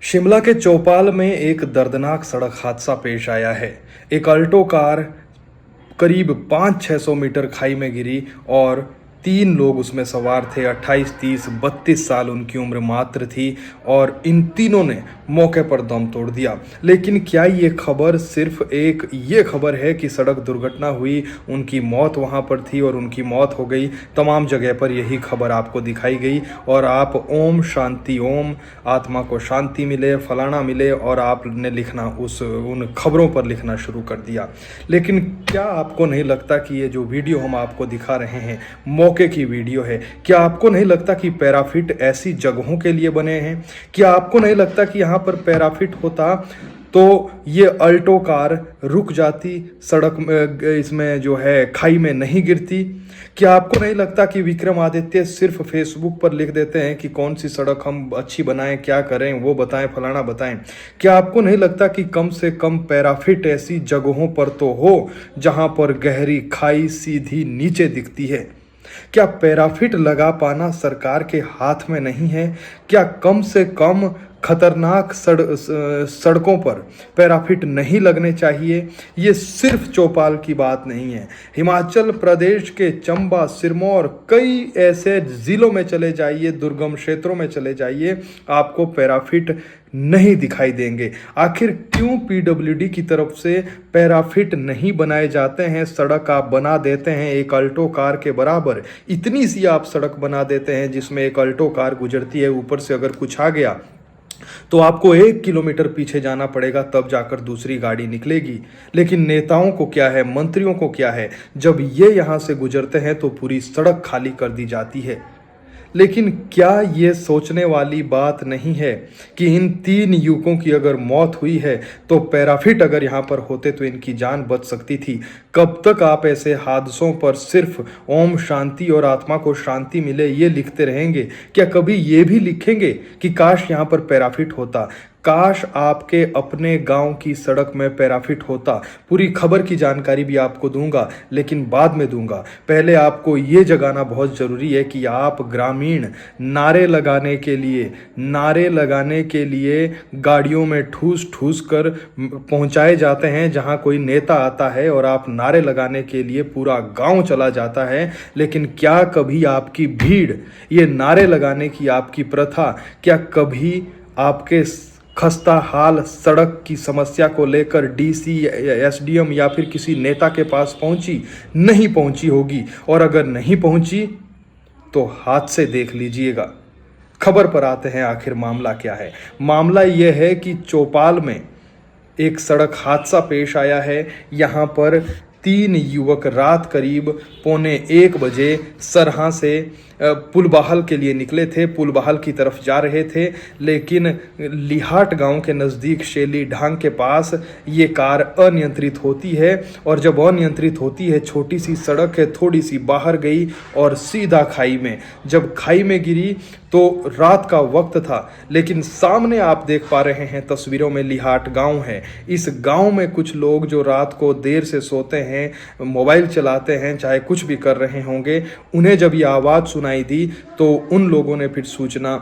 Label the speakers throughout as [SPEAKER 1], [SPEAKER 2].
[SPEAKER 1] शिमला के चौपाल में एक दर्दनाक सड़क हादसा पेश आया है। एक अल्टो कार करीब 500-600 मीटर खाई में गिरी और 3 लोग उसमें सवार थे। 28, 30, 32 साल उनकी उम्र मात्र थी और इन तीनों ने मौके पर दम तोड़ दिया। लेकिन क्या ये खबर सिर्फ ये खबर है कि सड़क दुर्घटना हुई, उनकी मौत वहाँ पर थी और उनकी मौत हो गई? तमाम जगह पर यही खबर आपको दिखाई गई और आप ओम शांति ओम, आत्मा को शांति मिले, फलाना मिले और आपने लिखना उन खबरों पर लिखना शुरू कर दिया। लेकिन क्या आपको नहीं लगता कि ये जो वीडियो हम आपको दिखा रहे हैं मौके की वीडियो है? क्या आपको नहीं लगता कि पैराफिट ऐसी जगहों के लिए बने हैं? क्या आपको नहीं लगता कि यहाँ पर पैराफिट होता तो ये अल्टो कार रुक जाती, सड़क में इसमें जो है खाई में नहीं गिरती? क्या आपको नहीं लगता कि विक्रमादित्य सिर्फ फेसबुक पर लिख देते हैं कि कौन सी सड़क हम अच्छी बनाएं, क्या करें, वो बताएं, फलाना बताएं? क्या आपको नहीं लगता कि कम से कम पैराफिट ऐसी जगहों पर तो हो जहां पर गहरी खाई सीधी नीचे दिखती है? क्या पैराफिट लगा पाना सरकार के हाथ में नहीं है? क्या कम से कम खतरनाक सड़कों पर पैराफिट नहीं लगने चाहिए? ये सिर्फ चौपाल की बात नहीं है। हिमाचल प्रदेश के चंबा, सिरमौर, कई ऐसे जिलों में चले जाइए, दुर्गम क्षेत्रों में चले जाइए, आपको पैराफिट नहीं दिखाई देंगे। आखिर क्यों पीडब्ल्यूडी की तरफ से पैराफिट नहीं बनाए जाते हैं? सड़क आप बना देते हैं एक अल्टो कार के बराबर, इतनी सी आप सड़क बना देते हैं जिसमें एक अल्टो कार गुजरती है, ऊपर से अगर कुछ आ गया तो आपको 1 किलोमीटर पीछे जाना पड़ेगा, तब जाकर दूसरी गाड़ी निकलेगी। लेकिन नेताओं को क्या है, मंत्रियों को क्या है, जब ये यहाँ से गुजरते हैं तो पूरी सड़क खाली कर दी जाती है। लेकिन क्या ये सोचने वाली बात नहीं है कि इन 3 युवकों की अगर मौत हुई है तो पैराफिट अगर यहाँ पर होते तो इनकी जान बच सकती थी? कब तक आप ऐसे हादसों पर सिर्फ ओम शांति और आत्मा को शांति मिले ये लिखते रहेंगे? क्या कभी ये भी लिखेंगे कि काश यहाँ पर पैराफिट होता, काश आपके अपने गांव की सड़क में पैराफिट होता? पूरी खबर की जानकारी भी आपको दूंगा, लेकिन बाद में दूंगा। पहले आपको ये जगाना बहुत ज़रूरी है कि आप ग्रामीण नारे लगाने के लिए गाड़ियों में ठूस ठूस कर पहुंचाए जाते हैं। जहां कोई नेता आता है और आप नारे लगाने के लिए पूरा गांव चला जाता है, लेकिन क्या कभी आपकी भीड़, ये नारे लगाने की आपकी प्रथा, क्या कभी आपके खस्ता हाल सड़क की समस्या को लेकर डीसी, एसडीएम या फिर किसी नेता के पास पहुंची? नहीं पहुंची होगी, और अगर नहीं पहुंची तो हाथ से देख लीजिएगा। खबर पर आते हैं, आखिर मामला क्या है? मामला यह है कि चौपाल में एक सड़क हादसा पेश आया है। यहाँ पर 3 युवक रात करीब 1:45 बजे सरहा से पुलबाहल के लिए निकले थे, पुलबाहल की तरफ जा रहे थे, लेकिन लिहाट गांव के नज़दीक शेली ढांग के पास ये कार अनियंत्रित होती है और जब अनियंत्रित होती है, छोटी सी सड़क है, थोड़ी सी बाहर गई और सीधा खाई में। जब खाई में गिरी तो रात का वक्त था, लेकिन सामने आप देख पा रहे हैं तस्वीरों में लिहाट गांव है। इस गांव में कुछ लोग जो रात को देर से सोते हैं, मोबाइल चलाते हैं, चाहे कुछ भी कर रहे होंगे, उन्हें जब ये आवाज़ सुनाई दी तो उन लोगों ने फिर सूचना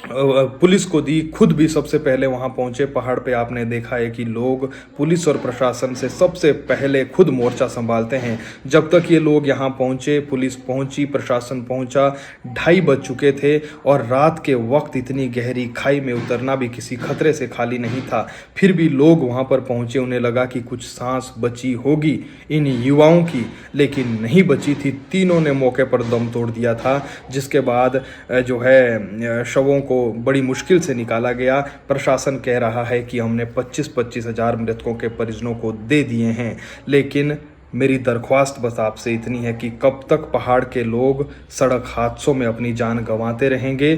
[SPEAKER 1] पुलिस को दी। खुद भी सबसे पहले वहां पहुंचे। पहाड़ पे आपने देखा है कि लोग पुलिस और प्रशासन से सबसे पहले खुद मोर्चा संभालते हैं। जब तक ये लोग यहां पहुंचे, पुलिस पहुंची, प्रशासन पहुंचा, 2:30 बज चुके थे और रात के वक्त इतनी गहरी खाई में उतरना भी किसी खतरे से खाली नहीं था। फिर भी लोग वहां पर पहुंचे, उन्हें लगा कि कुछ सांस बची होगी इन युवाओं की, लेकिन नहीं बची थी। तीनों ने मौके पर दम तोड़ दिया था, जिसके बाद जो है शवों को बड़ी मुश्किल से निकाला गया। प्रशासन कह रहा है कि हमने 25-25 हज़ार मृतकों के परिजनों को दे दिए हैं, लेकिन मेरी दरख्वास्त बस आपसे इतनी है कि कब तक पहाड़ के लोग सड़क हादसों में अपनी जान गंवाते रहेंगे?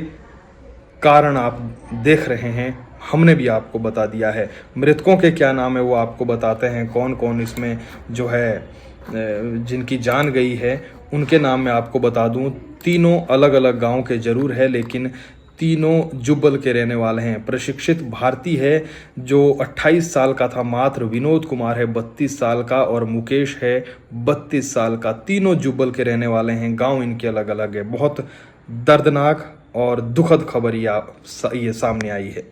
[SPEAKER 1] कारण आप देख रहे हैं, हमने भी आपको बता दिया है। मृतकों के क्या नाम है वो आपको बताते हैं, कौन कौन इसमें जो है जिनकी जान गई है उनके नाम मैं आपको बता दूं। तीनों अलग अलग गांव के जरूर है, लेकिन तीनों जुब्बल के रहने वाले हैं। प्रशिक्षित भारती है जो 28 साल का था मात्र, विनोद कुमार है 32 साल का और मुकेश है 32 साल का। तीनों जुब्बल के रहने वाले हैं, गांव इनके अलग अलग है। बहुत दर्दनाक और दुखद खबर ये सामने आई है।